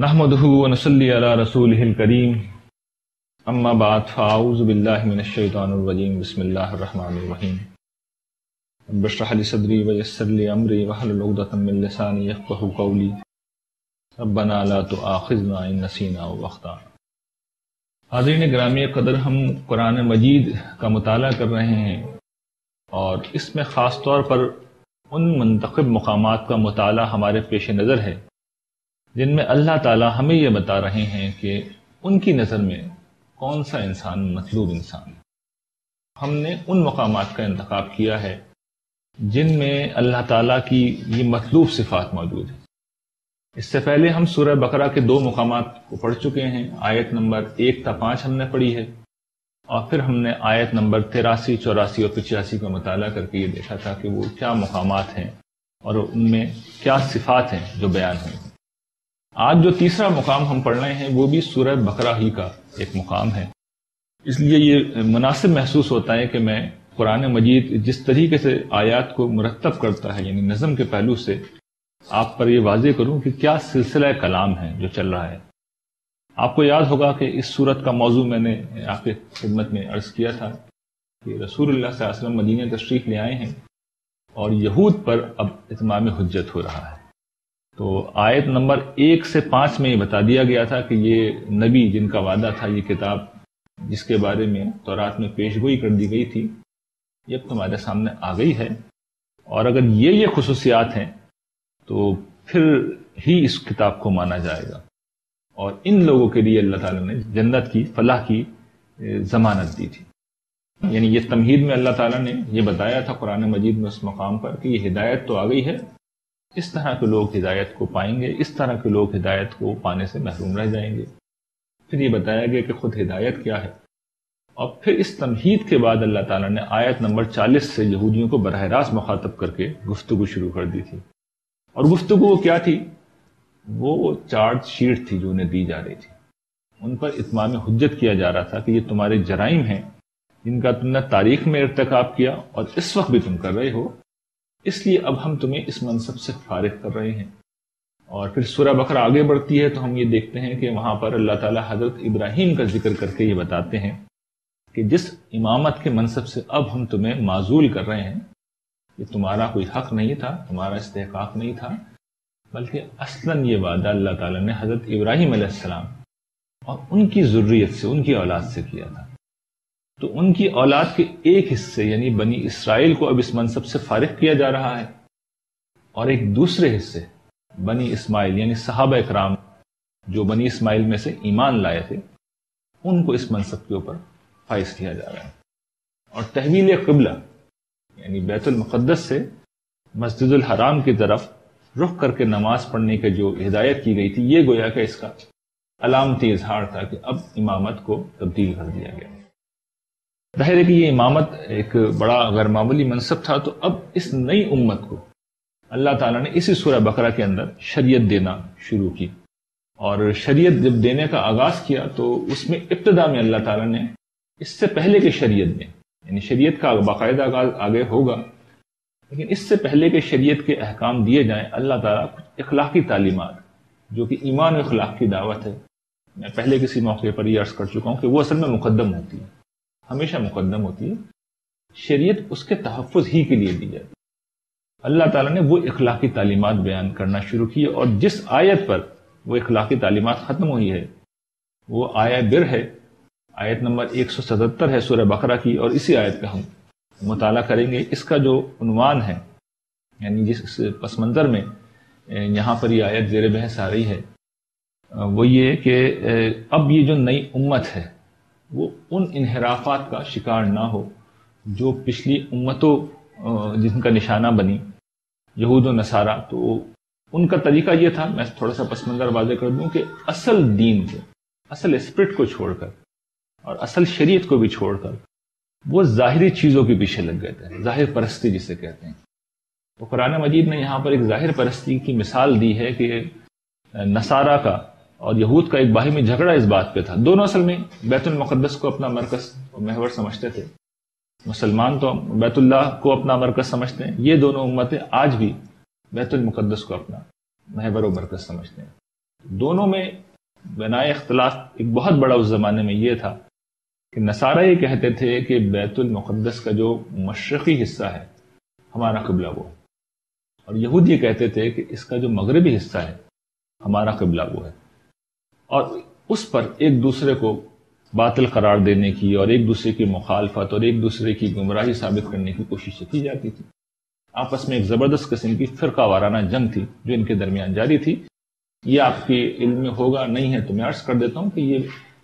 نحمده ونصلي على رسوله الكريم اما بعد فاعوذ بالله من الشيطان الرجيم بسم الله الرحمن الرحيم رب اشرح لي صدري ويسر لي امري واحلل عقدة من لساني يفقهوا قولي ربنا لا تؤاخذنا ان نسينا او اخطأنا۔ حاضرین گرامی قدر، ہم قرآن مجید کا مطالعہ کر رہے ہیں اور اس میں خاص طور پر ان منتخب مقامات کا مطالعہ ہمارے پیش نظر ہے جن میں اللہ تعالیٰ ہمیں یہ بتا رہے ہیں کہ ان کی نظر میں کون سا انسان مطلوب انسان ہے۔ ہم نے ان مقامات کا انتخاب کیا ہے جن میں اللہ تعالیٰ کی یہ مطلوب صفات موجود ہیں۔ اس سے پہلے ہم سورہ بقرہ کے 2 مقامات کو پڑھ چکے ہیں۔ آیت نمبر 1 تا 5 ہم نے پڑھی ہے، اور پھر ہم نے آیت نمبر 83، 84 اور 85 کا مطالعہ کر کے یہ دیکھا تھا کہ وہ کیا مقامات ہیں اور ان میں کیا صفات ہیں جو بیان ہوئی۔ آج جو تیسرا مقام ہم پڑھ رہے ہیں وہ بھی سورہ بقرہ ہی کا ایک مقام ہے، اس لیے یہ مناسب محسوس ہوتا ہے کہ میں قرآن مجید جس طریقے سے آیات کو مرتب کرتا ہے، یعنی نظم کے پہلو سے، آپ پر یہ واضح کروں کہ کیا سلسلہ کلام ہے جو چل رہا ہے۔ آپ کو یاد ہوگا کہ اس سورت کا موضوع میں نے آپ کے خدمت میں عرض کیا تھا کہ رسول اللہ صلی اللہ علیہ وسلم مدینہ تشریف لے آئے ہیں اور یہود پر اب اتمام حجت ہو رہا ہے۔ تو آیت نمبر 1 سے 5 میں یہ بتا دیا گیا تھا کہ یہ نبی جن کا وعدہ تھا، یہ کتاب جس کے بارے میں تورات میں پیشگوئی کر دی گئی تھی، یہ اب تمہارے سامنے آ گئی ہے، اور اگر یہ خصوصیات ہیں تو پھر ہی اس کتاب کو مانا جائے گا، اور ان لوگوں کے لیے اللہ تعالیٰ نے جنت کی فلاح کی ضمانت دی تھی۔ یعنی یہ تمہید میں اللہ تعالیٰ نے یہ بتایا تھا قرآن مجید میں اس مقام پر کہ یہ ہدایت تو آ گئی ہے، اس طرح کے لوگ ہدایت کو پائیں گے، اس طرح کے لوگ ہدایت کو پانے سے محروم رہ جائیں گے۔ پھر یہ بتایا گیا کہ خود ہدایت کیا ہے، اور پھر اس تمہید کے بعد اللہ تعالیٰ نے آیت نمبر 40 سے یہودیوں کو براہ راست مخاطب کر کے گفتگو شروع کر دی تھی۔ اور گفتگو کیا تھی؟ وہ چارج شیٹ تھی جو انہیں دی جا رہی تھی، ان پر اتمام حجت کیا جا رہا تھا کہ یہ تمہارے جرائم ہیں جن کا تم نے تاریخ میں ارتکاب کیا اور اس وقت بھی تم کر رہے ہو، اس لیے اب ہم تمہیں اس منصب سے فارغ کر رہے ہیں۔ اور پھر سورہ بقرہ آگے بڑھتی ہے تو ہم یہ دیکھتے ہیں کہ وہاں پر اللہ تعالیٰ حضرت ابراہیم کا ذکر کر کے یہ بتاتے ہیں کہ جس امامت کے منصب سے اب ہم تمہیں معزول کر رہے ہیں، یہ تمہارا کوئی حق نہیں تھا، تمہارا استحقاق نہیں تھا، بلکہ اصلاً یہ وعدہ اللہ تعالیٰ نے حضرت ابراہیم علیہ السلام اور ان کی ذریت سے، ان کی اولاد سے کیا تھا۔ تو ان کی اولاد کے ایک حصے یعنی بنی اسرائیل کو اب اس منصب سے فارغ کیا جا رہا ہے، اور ایک دوسرے حصے بنی اسماعیل یعنی صحابہ اکرام جو بنی اسماعیل میں سے ایمان لائے تھے، ان کو اس منصب کے اوپر فائز کیا جا رہا ہے۔ اور تحویل قبلہ یعنی بیت المقدس سے مسجد الحرام کی طرف رخ کر کے نماز پڑھنے کی جو ہدایت کی گئی تھی، یہ گویا کہ اس کا علامتی اظہار تھا کہ اب امامت کو تبدیل کر دیا گیا۔ ظاہر ہے کہ یہ امامت ایک بڑا غیر معمولی منصب تھا، تو اب اس نئی امت کو اللہ تعالیٰ نے اسی سورہ بقرہ کے اندر شریعت دینا شروع کی، اور شریعت جب دینے کا آغاز کیا تو اس میں ابتدا میں اللہ تعالیٰ نے اس سے پہلے کے شریعت میں، یعنی شریعت کا باقاعدہ آغاز آگے ہوگا، لیکن اس سے پہلے کہ شریعت کے احکام دیے جائیں، اللہ تعالیٰ کچھ اخلاقی تعلیمات جو کہ ایمان و اخلاق کی دعوت ہے، میں پہلے کسی موقع پر یہ عرض کر چکا ہوں کہ وہ اصل میں مقدم ہوتی ہے، ہمیشہ مقدم ہوتی ہے، شریعت اس کے تحفظ ہی کے لیے دی جاتی ہے۔ اللہ تعالیٰ نے وہ اخلاقی تعلیمات بیان کرنا شروع کی، اور جس آیت پر وہ اخلاقی تعلیمات ختم ہوئی ہے وہ آیت بر ہے، آیت نمبر 177 ہے سورہ بقرہ کی، اور اسی آیت کا ہم مطالعہ کریں گے۔ اس کا جو عنوان ہے، یعنی جس پس منظر میں یہاں پر یہ آیت زیر بحث آ رہی ہے، وہ یہ کہ اب یہ جو نئی امت ہے وہ ان انحرافات کا شکار نہ ہو جو پچھلی امتوں جن کا نشانہ بنی، یہود و نصارہ۔ تو ان کا طریقہ یہ تھا، میں تھوڑا سا پس منظر واضح کر دوں، کہ اصل دین کو، اصل اسپرٹ کو چھوڑ کر اور اصل شریعت کو بھی چھوڑ کر وہ ظاہری چیزوں کے پیچھے لگ گئے تھے، ظاہر پرستی جسے کہتے ہیں۔ تو قرآن مجید نے یہاں پر ایک ظاہر پرستی کی مثال دی ہے کہ نصارہ کا اور یہود کا ایک باہمی جھگڑا اس بات پہ تھا۔ دونوں اصل میں بیت المقدس کو اپنا مرکز اور محور سمجھتے تھے، مسلمان تو بیت اللہ کو اپنا مرکز سمجھتے ہیں، یہ دونوں امتیں آج بھی بیت المقدس کو اپنا محور و مرکز سمجھتے ہیں۔ دونوں میں بنائے اختلاف ایک بہت بڑا اس زمانے میں یہ تھا کہ نصارہ یہ کہتے تھے کہ بیت المقدس کا جو مشرقی حصہ ہے ہمارا قبلہ وہ، اور یہود یہ کہتے تھے کہ اس کا جو مغربی حصہ ہے ہمارا قبلہ وہ ہے، اور اس پر ایک دوسرے کو باطل قرار دینے کی اور ایک دوسرے کی مخالفت اور ایک دوسرے کی گمراہی ثابت کرنے کی کوشش کی جاتی تھی۔ آپس میں ایک زبردست قسم کی فرقہ وارانہ جنگ تھی جو ان کے درمیان جاری تھی۔ یہ آپ کے علم میں ہوگا، نہیں ہے تو میں عرض کر دیتا ہوں کہ یہ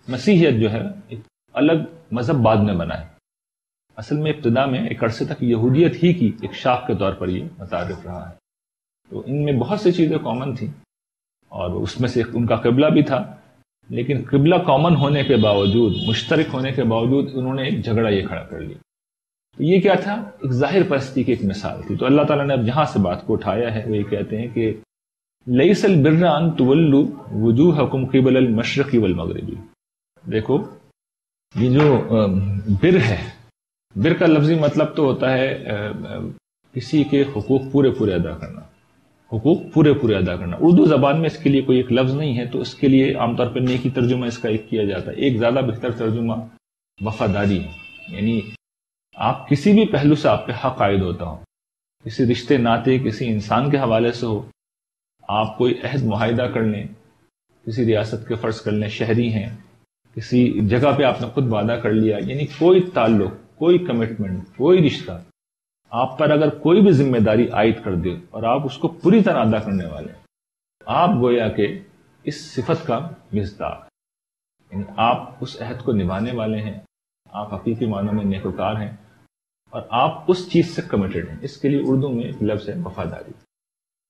مسیحیت جو ہے ایک الگ مذہب بعد میں بنا ہے، اصل میں ابتدا میں ایک عرصے تک یہودیت ہی کی ایک شاخ کے طور پر یہ متعارف رہا ہے۔ تو ان میں بہت سی چیزیں کامن تھیں اور اس میں سے ان کا قبلہ بھی تھا، لیکن قبلہ کامن ہونے کے باوجود، مشترک ہونے کے باوجود انہوں نے ایک جھگڑا یہ کھڑا کر لیا۔ تو یہ کیا تھا؟ ایک ظاہر پرستی کی ایک مثال تھی۔ تو اللہ تعالیٰ نے اب جہاں سے بات کو اٹھایا ہے وہ یہ کہتے ہیں کہ لیس البر ان تولوا وجوہکم قبل المشرق والمغرب۔ دیکھو یہ جو بر ہے، بر کا لفظی مطلب تو ہوتا ہے کسی کے حقوق پورے ادا کرنا، حقوق پورے ادا کرنا۔ اردو زبان میں اس کے لیے کوئی ایک لفظ نہیں ہے، تو اس کے لیے عام طور پر نیکی ترجمہ اس کا ایک کیا جاتا ہے۔ ایک زیادہ بہتر ترجمہ وفاداری ہے، یعنی آپ کسی بھی پہلو سے آپ پہ حق عائد ہوتا ہو، کسی رشتے ناطے کسی انسان کے حوالے سے ہو، آپ کوئی عہد معاہدہ کر لیں، کسی ریاست کے فرض کر لیں شہری ہیں، کسی جگہ پہ آپ نے خود وعدہ کر لیا، یعنی کوئی تعلق، کوئی کمٹمنٹ، کوئی رشتہ آپ پر اگر کوئی بھی ذمہ داری عائد کر دے اور آپ اس کو پوری طرح ادا کرنے والے، آپ گویا کہ اس صفت کا مصداق، یعنی آپ اس عہد کو نبھانے والے ہیں، آپ حقیقی معنوں میں نیکوکار ہیں اور آپ اس چیز سے کمیٹڈ ہیں۔ اس کے لیے اردو میں ایک لفظ ہے وفاداری،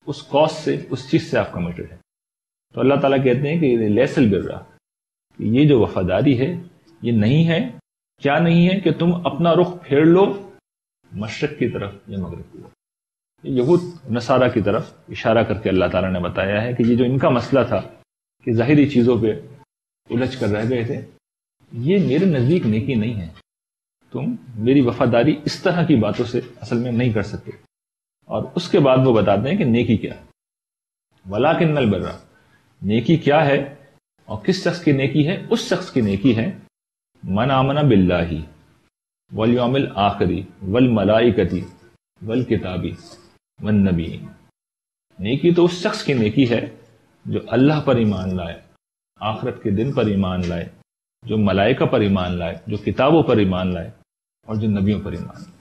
اس کاز سے، اس چیز سے آپ کمیٹڈ ہیں۔ تو اللہ تعالیٰ کہتے ہیں کہ لیس البر، یہ جو وفاداری ہے یہ نہیں ہے، کیا نہیں ہے کہ تم اپنا رخ پھیر لو مشرق کی طرف یا مغرب کی طرف۔ یہود نصارہ کی طرف اشارہ کر کے اللہ تعالیٰ نے بتایا ہے کہ یہ جو ان کا مسئلہ تھا کہ ظاہری چیزوں پہ الجھ کر رہ گئے تھے، یہ میرے نزدیک نیکی نہیں ہے، تم میری وفاداری اس طرح کی باتوں سے اصل میں نہیں کر سکتے۔ اور اس کے بعد وہ بتاتے ہیں کہ نیکی کیا ہے، وَلَٰكِنَّ الْبِرَّ، نیکی کیا ہے اور کس شخص کی نیکی ہے؟ اس شخص کی نیکی ہے من آمن باللہ والیوم الآخر والملائکۃ والکتاب والنبیین۔ نیکی تو اس شخص کی نیکی ہے جو اللہ پر ایمان لائے، آخرت کے دن پر ایمان لائے، جو ملائکہ پر ایمان لائے، جو کتابوں پر ایمان لائے اور جو نبیوں پر ایمان لائے۔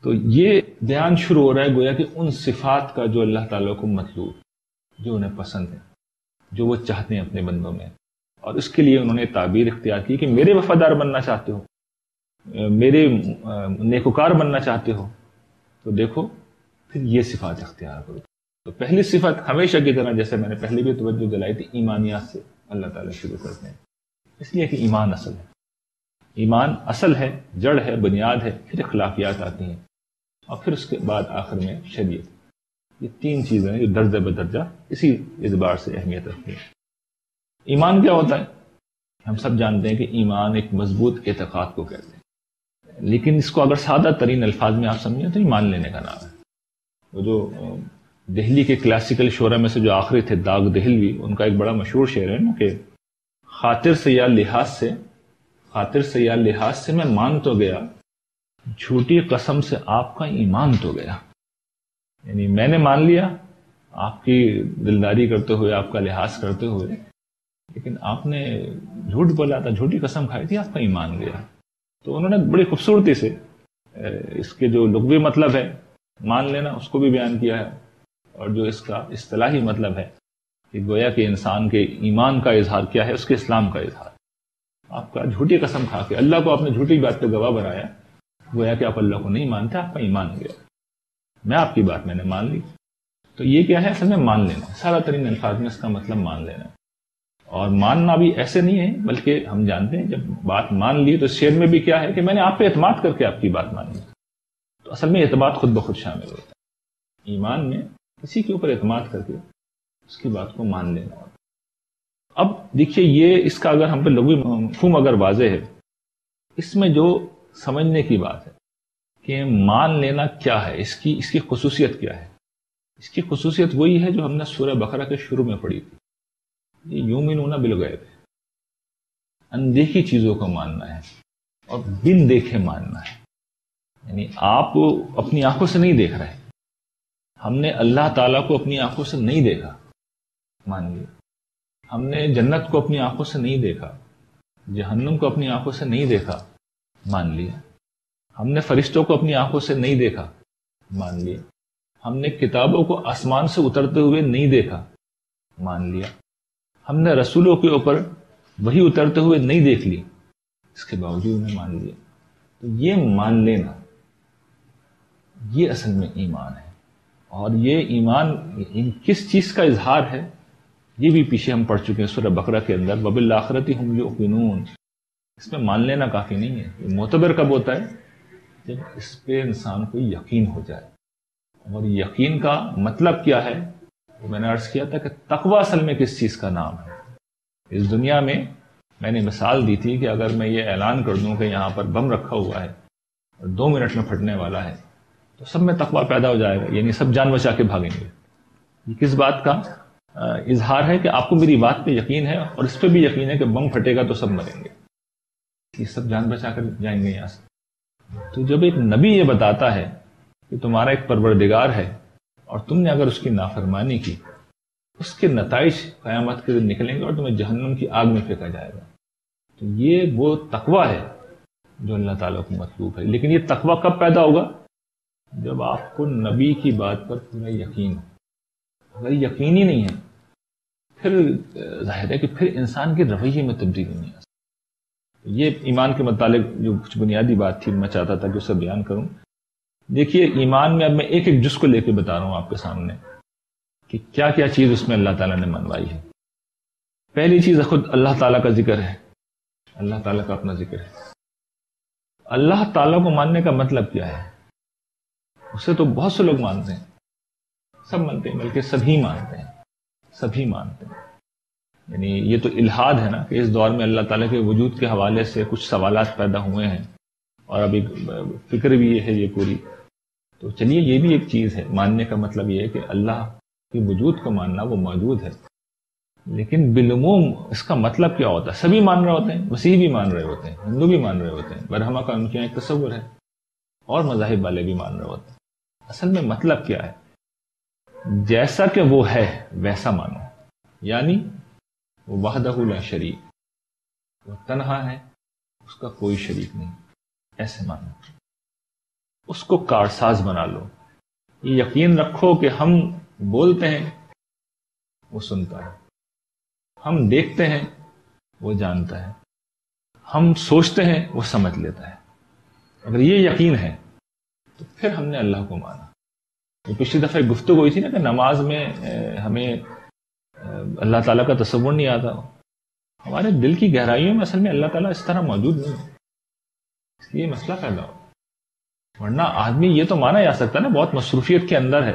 تو یہ بیان شروع ہو رہا ہے گویا کہ ان صفات کا جو اللہ تعالیٰ کو مطلوب، جو انہیں پسند ہے، جو وہ چاہتے ہیں اپنے بندوں میں، اور اس کے لیے انہوں نے تعبیر اختیار کی کہ میرے وفادار بننا چاہتے ہو، میرے نیکوکار بننا چاہتے ہو، تو دیکھو پھر یہ صفات اختیار کرو۔ تو پہلی صفت ہمیشہ کی طرح جیسے میں نے پہلے بھی توجہ دلائی تھی، ایمانیات سے اللہ تعالیٰ شروع کرتے ہیں، اس لیے کہ ایمان اصل ہے، ایمان اصل ہے، جڑ ہے، بنیاد ہے، پھر اخلاقیات آتی ہیں اور پھر اس کے بعد آخر میں شریعت۔ یہ تین چیزیں جو درجہ بدرجہ اسی اعتبار سے اہمیت رکھتی ہیں۔ ایمان کیا ہوتا ہے؟ ہم سب جانتے ہیں کہ ایمان ایک مضبوط اعتقاد کو کہتے ہیں، لیکن اس کو اگر سادہ ترین الفاظ میں آپ سمجھیں تو ایمان لینے کا نام ہے۔ وہ جو دہلی کے کلاسیکل شعرا میں سے جو آخری تھے داغ دہلوی، ان کا ایک بڑا مشہور شعر ہے نا کہ خاطر سے یا لحاظ سے میں مان تو گیا، جھوٹی قسم سے آپ کا ایمان تو گیا۔ یعنی میں نے مان لیا آپ کی دلداری کرتے ہوئے، آپ کا لحاظ کرتے ہوئے، لیکن آپ نے جھوٹ بولا تھا، جھوٹی قسم کھائی تھی، آپ کا ایمان گیا۔ تو انہوں نے بڑی خوبصورتی سے اس کے جو لغوی مطلب ہے مان لینا اس کو بھی بیان کیا ہے، اور جو اس کا اصطلاحی مطلب ہے کہ گویا کہ انسان کے ایمان کا اظہار کیا ہے، اس کے اسلام کا اظہار۔ آپ کا جھوٹی قسم کھا کے اللہ کو آپ نے جھوٹی بات پہ گواہ بنایا، گویا کہ آپ اللہ کو نہیں مانتے، آپ کا ایمان گیا۔ میں آپ کی بات میں نے مان لی، تو یہ کیا ہے؟ اصل میں مان لینا، سارا ترین الفاظ میں اس کا مطلب مان لینا۔ اور ماننا بھی ایسے نہیں ہے، بلکہ ہم جانتے ہیں جب بات مان لی تو شعر میں بھی کیا ہے کہ میں نے آپ پہ اعتماد کر کے آپ کی بات مانی۔ تو اصل میں اعتماد خود بخود شامل ہوتا ہے ایمان میں، کسی کے اوپر اعتماد کر کے اس کی بات کو مان لینا ہوتا ہے۔ اب دیکھیے یہ اس کا اگر ہم پہ لغوی مفہوم اگر واضح ہے، اس میں جو سمجھنے کی بات ہے کہ مان لینا کیا ہے، اس کی خصوصیت کیا ہے۔ اس کی خصوصیت وہی ہے جو ہم نے سورہ بقرہ کے شروع میں پڑھی تھی یہ یؤمنون بالغیب، اندیکھی چیزوں کو ماننا ہے اور بن دیکھے ماننا ہے. یعنی آپ اپنی آنکھوں سے نہیں دیکھ رہے، ہم نے اللہ تعالیٰ کو اپنی آنکھوں سے نہیں دیکھا، مان لیے. ہم نے جنت کو اپنی آنکھوں سے نہیں دیکھا، جہنم کو اپنی آنکھوں سے نہیں دیکھا، مان لیا. ہم نے فرشتوں کو اپنی آنکھوں سے نہیں دیکھا، مان لیا. ہم نے کتابوں کو آسمان سے اترتے ہوئے نہیں دیکھا، مان لیا. ہم نے رسولوں کے اوپر وہی اترتے ہوئے نہیں دیکھ لی، اس کے باوجود میں مان لیا. تو یہ مان لینا، یہ اصل میں ایمان ہے. اور یہ ایمان کس چیز کا اظہار ہے، یہ بھی پیچھے ہم پڑھ چکے ہیں سورہ بقرہ کے اندر، وَبِالْآخِرَةِ هُمْ يُوقِنُونَ. اس میں مان لینا کافی نہیں ہے. یہ معتبر کب ہوتا ہے؟ جب اس پہ انسان کو یقین ہو جائے. اور یقین کا مطلب کیا ہے وہ میں نے عرض کیا تھا کہ تقویٰ اصل میں کس چیز کا نام ہے. اس دنیا میں نے مثال دی تھی کہ اگر میں یہ اعلان کر دوں کہ یہاں پر بم رکھا ہوا ہے اور 2 منٹ میں پھٹنے والا ہے تو سب میں تقویٰ پیدا ہو جائے گا، یعنی سب جان بچا کے بھاگیں گے. یہ کس بات کا اظہار ہے کہ آپ کو میری بات پہ یقین ہے اور اس پہ بھی یقین ہے کہ بم پھٹے گا تو سب مریں گے، یہ سب جان بچا کر جائیں گے یہاں سے. تو جب ایک نبی یہ بتاتا ہے کہ تمہارا ایک پروردگار ہے اور تم نے اگر اس کی نافرمانی کی، اس کے نتائج قیامت کے دن نکلیں گے اور تمہیں جہنم کی آگ میں پھینکا جائے گا. تو یہ وہ تقویٰ ہے جو اللہ تعالیٰ کو مطلوب ہے. لیکن یہ تقویٰ کب پیدا ہوگا؟ جب آپ کو نبی کی بات پر پورا یقین ہو. اگر یقین ہی نہیں ہے پھر ظاہر ہے کہ پھر انسان کے رویے میں تبدیلی نہیں آ سکتی. یہ ایمان کے متعلق جو کچھ بنیادی بات تھی میں چاہتا تھا کہ اسے بیان کروں. دیکھیے ایمان میں اب میں ایک ایک جز کو لے کے بتا رہا ہوں آپ کے سامنے کہ کیا کیا چیز اس میں اللہ تعالیٰ نے منوائی ہے. پہلی چیز خود اللہ تعالیٰ کا ذکر ہے. اللہ تعالیٰ کا اپنا ذکر ہے. اللہ تعالیٰ کو ماننے کا مطلب کیا ہے؟ اسے تو بہت سے لوگ مانتے ہیں، سب مانتے ہیں، بلکہ سبھی مانتے ہیں، سبھی مانتے ہیں. یعنی یہ تو الحاد ہے نا کہ اس دور میں اللہ تعالیٰ کے وجود کے حوالے سے کچھ سوالات پیدا ہوئے ہیں اور ابھی فکر بھی یہ ہے یہ پوری. تو چلیے یہ بھی ایک چیز ہے. ماننے کا مطلب یہ ہے کہ اللہ کے وجود کو ماننا، وہ موجود ہے. لیکن بالعموم اس کا مطلب کیا ہوتا ہے؟ سبھی مان رہے ہوتے ہیں، مسیح بھی مان رہے ہوتے ہیں، ہندو بھی مان رہے ہوتے ہیں، برہما کا ان کے ایک تصور ہے، اور مذاہب والے بھی مان رہے ہوتے ہیں. اصل میں مطلب کیا ہے؟ جیسا کہ وہ ہے ویسا مانو. یعنی وہ وحدہ لا شریک، وہ تنہا ہے، اس کا کوئی شریک نہیں، ایسے مانو. اس کو کارساز بنا لو. یہ یقین رکھو کہ ہم بولتے ہیں وہ سنتا ہے، ہم دیکھتے ہیں وہ جانتا ہے، ہم سوچتے ہیں وہ سمجھ لیتا ہے. اگر یہ یقین ہے تو پھر ہم نے اللہ کو مانا. پچھلی دفعہ گفتگو ہوئی تھی نا کہ نماز میں ہمیں اللہ تعالیٰ کا تصور نہیں آتا. ہمارے دل کی گہرائیوں میں اصل میں اللہ تعالیٰ اس طرح موجود نہیں ہے، اس لیے مسئلہ پیدا ہو. ورنہ آدمی یہ تو مانا جا سکتا ہے نا بہت مصروفیت کے اندر ہے،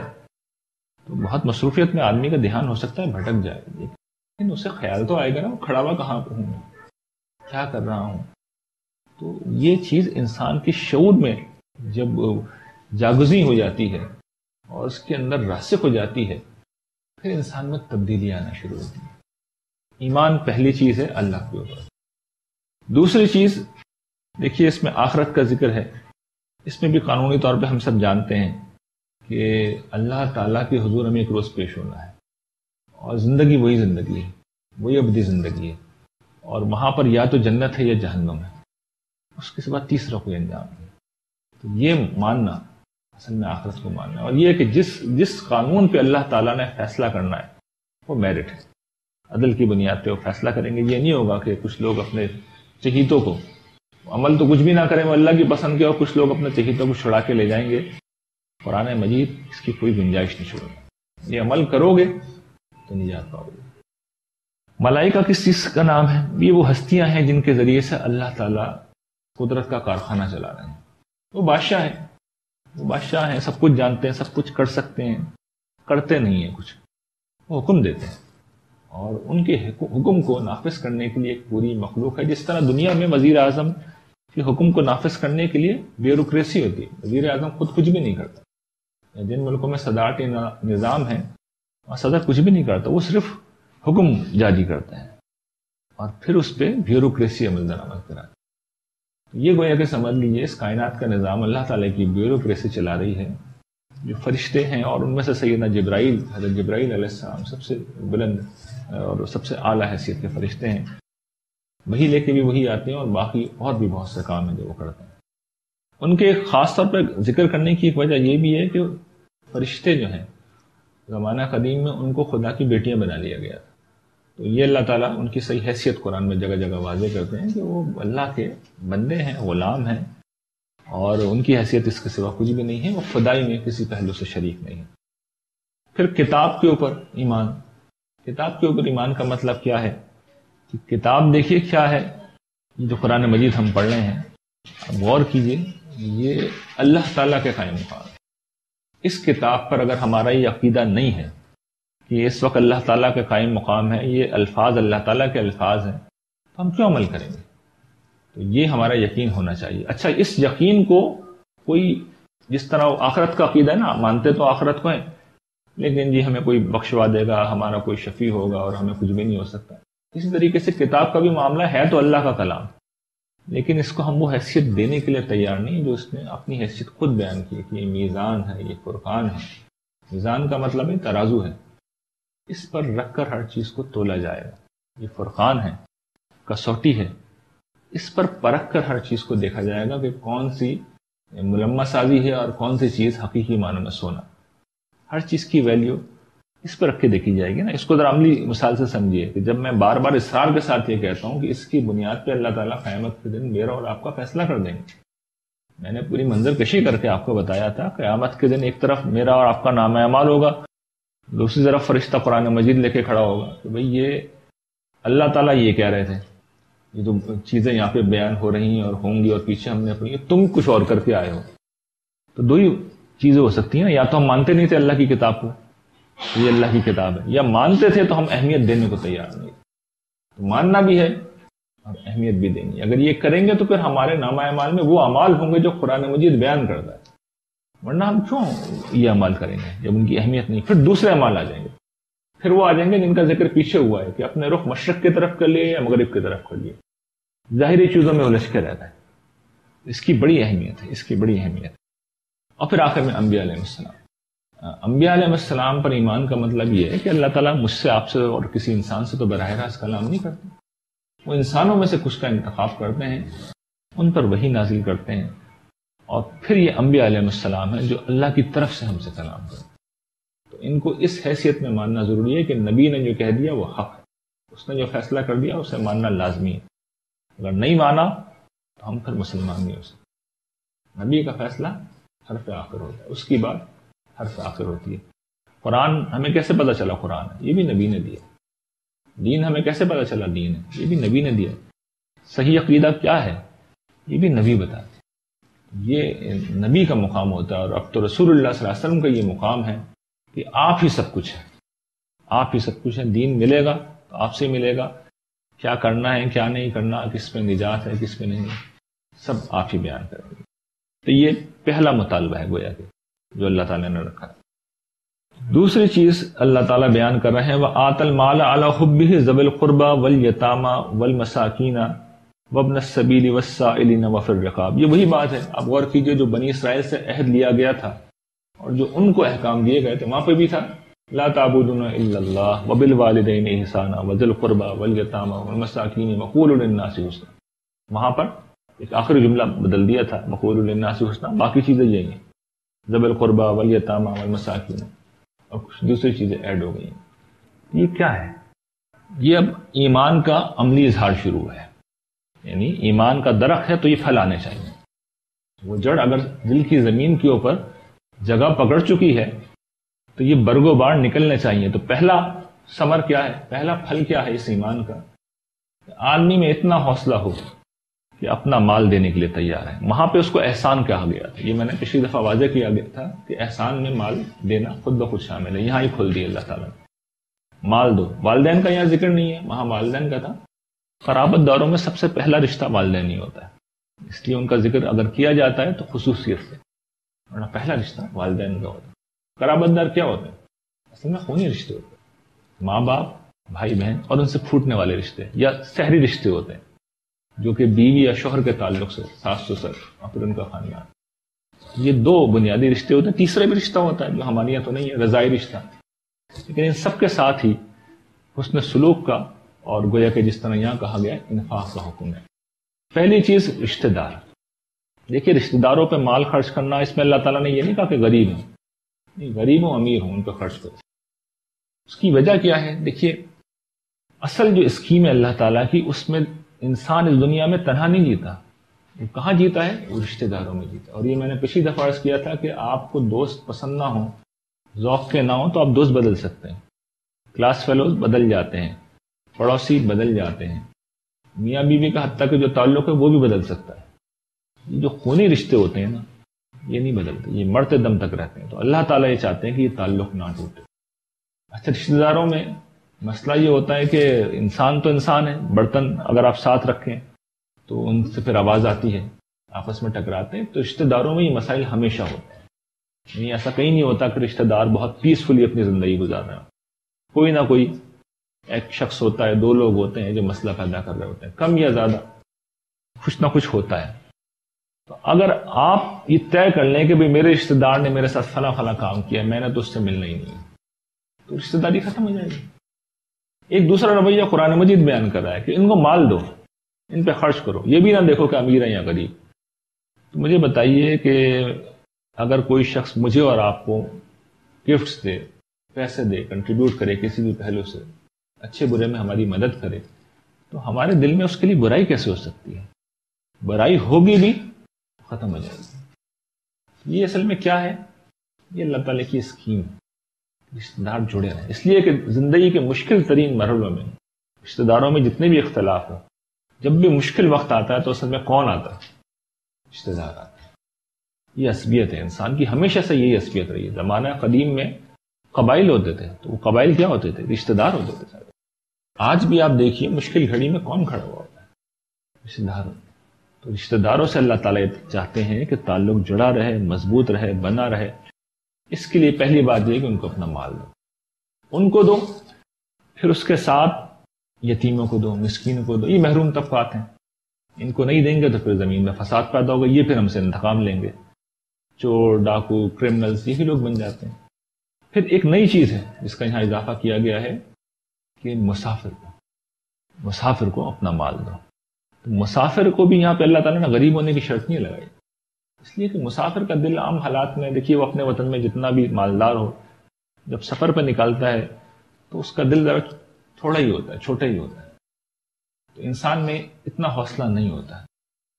تو بہت مصروفیت میں آدمی کا دھیان ہو سکتا ہے بھٹک جائے، لیکن اسے خیال تو آئے گا نا وہ کھڑا ہوا کہاں پہ ہوں، کیا کر رہا ہوں. تو یہ چیز انسان کے شعور میں جب جاگزی ہو جاتی ہے اور اس کے اندر راسخ ہو جاتی ہے پھر انسان میں تبدیلی آنا شروع ہوتی ہے. ایمان پہلی چیز ہے اللہ کے اوپر. دوسری چیز دیکھیے اس میں آخرت کا ذکر ہے. اس میں بھی قانونی طور پہ ہم سب جانتے ہیں کہ اللہ تعالیٰ کے حضور ہمیں ایک روز پیش ہونا ہے اور زندگی وہی زندگی ہے، وہی ابدی زندگی ہے، اور وہاں پر یا تو جنت ہے یا جہنم ہے، اس کے بعد تیسرا کوئی انجام نہیں. تو یہ ماننا اصل میں آخرت کو ماننا. اور یہ کہ جس قانون پہ اللہ تعالیٰ نے فیصلہ کرنا ہے وہ میرٹ ہے، عدل کی بنیاد پہ وہ فیصلہ کریں گے. یہ نہیں ہوگا کہ کچھ لوگ اپنے چہیتوں کو، عمل تو کچھ بھی نہ کریں وہ اللہ کی پسند کے، اور کچھ لوگ اپنے چہیتوں کو چھڑا کے لے جائیں گے. قرآن مجید اس کی کوئی گنجائش نہیں چھوڑے. یہ عمل کرو گے تو نجات پاؤ گے. ملائکہ کس چیز کا نام ہے؟ یہ وہ ہستیاں ہیں جن کے ذریعے سے اللہ تعالیٰ قدرت کا کارخانہ چلا رہے ہیں. وہ بادشاہ ہیں، وہ بادشاہ ہیں، سب کچھ جانتے ہیں، سب کچھ کر سکتے ہیں، کرتے نہیں ہیں کچھ. وہ حکم دیتے ہیں اور ان کے حکم کو نافذ کرنے کے لیے ایک پوری مخلوق ہے. جس طرح دنیا میں وزیر اعظم کے حکم کو نافذ کرنے کے لیے بیوروکریسی ہوتی ہے، وزیر اعظم خود کچھ بھی نہیں کرتا. جن ملکوں میں صدارتی نظام ہے وہاں صدر کچھ بھی نہیں کرتا، وہ صرف حکم جاری کرتے ہیں اور پھر اس پہ بیوروکریسی عمل درآمد کراتے ہیں۔ یہ گویا کہ سمجھ لیجیے اس کائنات کا نظام اللہ تعالیٰ کی بیوروکریسی چلا رہی ہے، جو فرشتے ہیں اور ان میں سے سیدنا جبرائیل، حضرت جبرائیل علیہ السلام سب سے بلند اور سب سے اعلیٰ حیثیت کے فرشتے ہیں، وہی لے کے بھی وہی آتے ہیں، اور باقی اور بھی بہت سے کام ہیں جو وہ کرتے ہیں۔ ان کے خاص طور پر ذکر کرنے کی ایک وجہ یہ بھی ہے کہ فرشتے جو ہیں زمانہ قدیم میں ان کو خدا کی بیٹیاں بنا لیا گیا تھا، تو یہ اللہ تعالیٰ ان کی صحیح حیثیت قرآن میں جگہ جگہ واضح کرتے ہیں کہ وہ اللہ کے بندے ہیں، غلام ہیں، اور ان کی حیثیت اس کے سوا کچھ بھی نہیں ہے، وہ خدائی میں کسی پہلو سے شریک نہیں ہے۔ پھر کتاب کے اوپر ایمان، کتاب کے اوپر ایمان کا مطلب کیا ہے کہ کتاب دیکھیے کیا ہے، یہ جو قرآن مجید ہم پڑھ رہے ہیں، اب غور کیجئے، یہ اللہ تعالیٰ کے قائم مقام ہے۔ اس کتاب پر اگر ہمارا یہ عقیدہ نہیں ہے کہ اس وقت اللہ تعالیٰ کے قائم مقام ہے، یہ الفاظ اللہ تعالیٰ کے الفاظ ہیں، تو ہم کیوں عمل کریں گے؟ تو یہ ہمارا یقین ہونا چاہیے۔ اچھا، اس یقین کو کوئی جس طرح آخرت کا عقیدہ ہے نا، مانتے تو آخرت کو ہیں، لیکن جی ہمیں کوئی بخشوا دے گا، ہمارا کوئی شفیع ہوگا اور ہمیں کچھ بھی نہیں ہو سکتا، اسی طریقے سے کتاب کا بھی معاملہ ہے تو اللہ کا کلام، لیکن اس کو ہم وہ حیثیت دینے کے لیے تیار نہیں جو اس نے اپنی حیثیت خود بیان کی کہ یہ میزان ہے، یہ فرقان ہے۔ میزان کا مطلب ہے ترازو ہے، اس پر رکھ کر ہر چیز کو تولا جائے گا۔ یہ فرقان ہے، کسوٹی ہے، اس پر پرکھ کر ہر چیز کو دیکھا جائے گا کہ کون سی ملمہ سازی ہے اور کون سی چیز حقیقی معنوں میں سونا۔ ہر چیز کی ویلیو اس پر رکھ کے دیکھی جائے گی نا۔ اس کو ذرا عملی مثال سے سمجھیے کہ جب میں بار بار اصرار کے ساتھ یہ کہتا ہوں کہ اس کی بنیاد پہ اللہ تعالیٰ قیامت کے دن میرا اور آپ کا فیصلہ کر دیں گے، میں نے پوری منظر کشی کر کے آپ کو بتایا تھا، قیامت کے دن ایک طرف میرا اور آپ کا نامہ اعمال ہوگا، دوسری طرف فرشتہ قرآن مجید لے کے کھڑا ہوگا کہ بھئی یہ اللہ تعالیٰ یہ کہہ رہے تھے، یہ جو چیزیں یہاں پہ بیان ہو رہی ہیں اور ہوں گی اور پیچھے ہم نے پڑھی، تم کچھ اور کر کے آئے ہو۔ تو دو ہی چیزیں ہو سکتی ہیں، یا تو ہم مانتے نہیں تھے اللہ کی کتاب کو، یہ اللہ کی کتاب ہے، یا مانتے تھے تو ہم اہمیت دینے کو تیار نہیں، تو ماننا بھی ہے اور اہمیت بھی دینی ہے۔ اگر یہ کریں گے تو پھر ہمارے نامہ اعمال میں وہ اعمال ہوں گے جو قرآن مجید بیان کرتا ہے، ورنہ ہم کیوں یہ اعمال کریں گے جب ان کی اہمیت نہیں۔ پھر دوسرے اعمال آ جائیں گے، پھر وہ آ جائیں گے جن کا ذکر پیچھے ہوا ہے کہ اپنے رخ مشرق کی طرف کر لیے یا مغرب کی طرف کر لیے، ظاہری چیزوں میں الجھ کے رہتا ہے۔ اس کی بڑی اہمیت ہے، اس کی بڑی اہمیت ہے۔ اور پھر آخر میں انبیاء علیہ السلام، انبیاء علیہ السلام پر ایمان کا مطلب یہ ہے کہ اللہ تعالیٰ مجھ سے، آپ سے اور کسی انسان سے تو براہ راست کلام نہیں کرتے، وہ انسانوں میں سے کچھ کا انتخاب کرتے ہیں، ان پر وحی نازل کرتے ہیں، اور پھر یہ انبیاء علیہ السلام ہیں جو اللہ کی طرف سے ہم سے کلام کرتے ہیں۔ تو ان کو اس حیثیت میں ماننا ضروری ہے کہ نبی نے جو کہہ دیا وہ حق ہے، اس نے جو فیصلہ کر دیا اسے ماننا لازمی ہے۔ اگر نہیں مانا تو ہم پھر مسلمان نہیں ہو سکتے۔ نبی کا فیصلہ حرف آخر ہوتا ہے، اس کی بات حرف آخر ہوتی ہے۔ قرآن ہمیں کیسے پتہ چلا قرآن ہے؟ یہ بھی نبی نے دیا۔ دین ہمیں کیسے پتہ چلا دین ہے؟ یہ بھی نبی نے دیا۔ صحیح عقیدہ کیا ہے؟ یہ بھی نبی بتاتے۔ یہ نبی کا مقام ہوتا ہے، اور اب تو رسول اللہ صلی اللہ علیہ وسلم کا یہ مقام ہے کہ آپ ہی سب کچھ ہے، آپ ہی سب کچھ ہے۔ دین ملے گا تو آپ سے ملے گا، کیا کرنا ہے کیا نہیں کرنا، کس میں نجات ہے کس میں نہیں، سب آپ ہی بیان کریں گے۔ تو یہ پہلا مطالبہ ہے گویا کہ جو اللہ تعالیٰ نے رکھا ہے۔ دوسری چیز اللہ تعالیٰ بیان کر رہے ہیں، وَآتَ الْمَالَ عَلَىٰ حُبِّهِ ذَوِي الْقُرْبَىٰ وَالْيَتَامَىٰ وَالْمَسَاكِينَ وَابْنَ السَّبِيلِ وَالسَّائِلِينَ وَفِي الرِّقَابِ۔ یہ وہی بات ہے، آپ غور کیجئے، جو بنی اسرائیل سے عہد لیا گیا تھا اور جو ان کو احکام دیے گئے تھے وہاں پہ بھی تھا لا تعبدون الا اللہ وبالوالدین احسانا وذی القربى والیتامى والمساکین وقولوا للناس حسنا۔ وہاں پر ایک آخری جملہ بدل دیا تھا، وقولوا للناس حسنا، باقی چیزیں یہی ہیں، ذی القربى والیتامى والمساکین، اور کچھ دوسری چیزیں ایڈ ہو گئی ہیں۔ یہ کیا ہے؟ یہ اب ایمان کا عملی اظہار شروع ہے، یعنی ایمان کا درخت ہے تو یہ پھل آنے چاہیے۔ وہ جڑ اگر دل کی زمین کے اوپر جگہ پکڑ چکی ہے تو یہ برگ و بار نکلنے چاہیے۔ تو پہلا ثمر کیا ہے، پہلا پھل کیا ہے اس ایمان کا؟ آدمی میں اتنا حوصلہ ہو کہ اپنا مال دینے کے لیے تیار ہے۔ وہاں پہ اس کو احسان کہا گیا تھا، یہ میں نے پچھلی دفعہ واضح کیا گیا تھا کہ احسان میں مال دینا خود بخود شامل ہے، یہاں ہی کھول دیا اللہ تعالیٰ نے، مال دو۔ والدین کا یہاں ذکر نہیں ہے، وہاں والدین کا تھا۔ قرابت داروں میں سب سے پہلا رشتہ والدین ہی ہوتا ہے، اس لیے ان کا ذکر اگر کیا جاتا ہے تو خصوصیت سے، ورنہ پہلا رشتہ والدین کا ہوتا ہے۔ قرابت دار کیا ہوتے ہیں؟ اصل میں خونی رشتے ہوتے ہیں، ماں باپ بھائی بہن اور ان سے پھوٹنے والے رشتے یا سحری رشتے ہوتے ہیں جو کہ بیوی یا شوہر کے تعلق سے، ساس سسر اور پھر ان کا خاندان. یہ دو بنیادی رشتے ہوتے ہیں. تیسرا بھی رشتہ ہوتا ہے جو ہمارے یہاں تو نہیں ہے، رضائی رشتہ، لیکن ان سب کے ساتھ ہی حسن سلوک کا اور گویا کہ جس طرح یہاں کہا گیا انفاق کا حکم ہے. پہلی چیز رشتہ دار. دیکھیے رشتہ داروں پہ مال خرچ کرنا، اس میں اللہ تعالیٰ نے یہ نہیں کہا کہ غریب ہوں، نہیں، غریب ہوں امیر ہوں ان پہ خرچ کرو. اس کی وجہ کیا ہے؟ دیکھیے اصل جو اسکیم ہے اللہ تعالیٰ کی، اس میں انسان اس دنیا میں تنہا نہیں جیتا. وہ کہاں جیتا ہے؟ وہ رشتہ داروں میں جیتا. اور یہ میں نے پچھلی دفعہ عرض کیا تھا کہ آپ کو دوست پسند نہ ہوں، ذوق کے نہ ہوں، تو آپ دوست بدل سکتے ہیں. کلاس فیلوز بدل جاتے ہیں، پڑوسی بدل جاتے ہیں، میاں بیوی کا حتیٰ کہ جو تعلق ہے وہ بھی بدل سکتا ہے. یہ جو خونی رشتے ہوتے ہیں نا، یہ نہیں بدلتے، یہ مرتے دم تک رہتے ہیں. تو اللہ تعالیٰ یہ چاہتے ہیں کہ یہ تعلق نہ ٹوٹے. اچھا، رشتہ داروں میں مسئلہ یہ ہوتا ہے کہ انسان تو انسان ہے، برتن اگر آپ ساتھ رکھیں تو ان سے پھر آواز آتی ہے، آپس میں ٹکراتے ہیں. تو رشتہ داروں میں یہ مسائل ہمیشہ ہوتے ہیں. یعنی ایسا کہیں نہیں ہوتا کہ رشتہ دار بہت پیسفلی اپنی زندگی گزار رہے ہیں. کوئی نہ کوئی ایک شخص ہوتا ہے، دو لوگ ہوتے ہیں جو مسئلہ پیدا کر رہے ہوتے ہیں، کم یا زیادہ کچھ نہ کچھ ہوتا ہے. تو اگر آپ یہ طے کر لیں کہ بھئی میرے رشتہ دار نے میرے ساتھ فلاں فلاں کام کیا، میں نے تو اس سے ملنا ہی نہیں، تو رشتہ داری ختم ہو جائے گی. ایک دوسرا رویہ قرآن مجید بیان کر رہا ہے کہ ان کو مال دو، ان پہ خرچ کرو، یہ بھی نہ دیکھو کہ امیر ہے یا غریب. تو مجھے بتائیے کہ اگر کوئی شخص مجھے اور آپ کو گفٹس دے، پیسے دے، کنٹریبیوٹ کرے کسی بھی پہلو سے، اچھے برے میں ہماری مدد کرے، تو ہمارے دل میں اس کے لیے برائی کیسے ہو سکتی ہے؟ برائی ہوگی بھی، ختم ہو جائے گی. یہ اصل میں کیا ہے؟ یہ اللہ تعالیٰ کی اسکیم ہے. رشتہ دار جڑے رہیں، اس لیے کہ زندگی کے مشکل ترین مرحلوں میں رشتہ داروں میں جتنے بھی اختلاف ہو، جب بھی مشکل وقت آتا ہے تو اصل میں کون آتا ہے؟ رشتہ دار آتا ہے. یہ عصبیت ہے انسان کی، ہمیشہ سے یہی عصبیت رہی ہے. زمانہ قدیم میں قبائل ہوتے تھے، تو وہ قبائل کیا ہوتے تھے؟ رشتہ دار ہوتے تھے. آج بھی آپ دیکھیے مشکل گھڑی میں کون کھڑا ہوا ہوتا ہے؟ رشتہ دار ہوتے ہیں. تو رشتہ داروں سے اللہ تعالیٰ چاہتے ہیں کہ تعلق جڑا رہے، مضبوط رہے، بنا رہے. اس کے لیے پہلی بات یہ کہ ان کو اپنا مال دو، ان کو دو، پھر اس کے ساتھ یتیموں کو دو، مسکینوں کو دو. یہ محروم طبقات ہیں، ان کو نہیں دیں گے تو پھر زمین میں فساد پیدا ہوگا، یہ پھر ہم سے انتقام لیں گے. چور، ڈاکو، کرمنلز یہی لوگ بن جاتے ہیں. پھر ایک نئی چیز ہے جس کا یہاں اضافہ کیا گیا ہے کہ مسافر کو اپنا مال دو. تو مسافر کو بھی یہاں پہ اللہ تعالیٰ نے غریب ہونے کی شرط نہیں لگائی، اس لیے کہ مسافر کا دل عام حالات میں، دیکھیے وہ اپنے وطن میں جتنا بھی مالدار ہو، جب سفر پہ نکالتا ہے تو اس کا دل ذرا تھوڑا ہی ہوتا ہے، چھوٹا ہی ہوتا ہے. تو انسان میں اتنا حوصلہ نہیں ہوتا ہے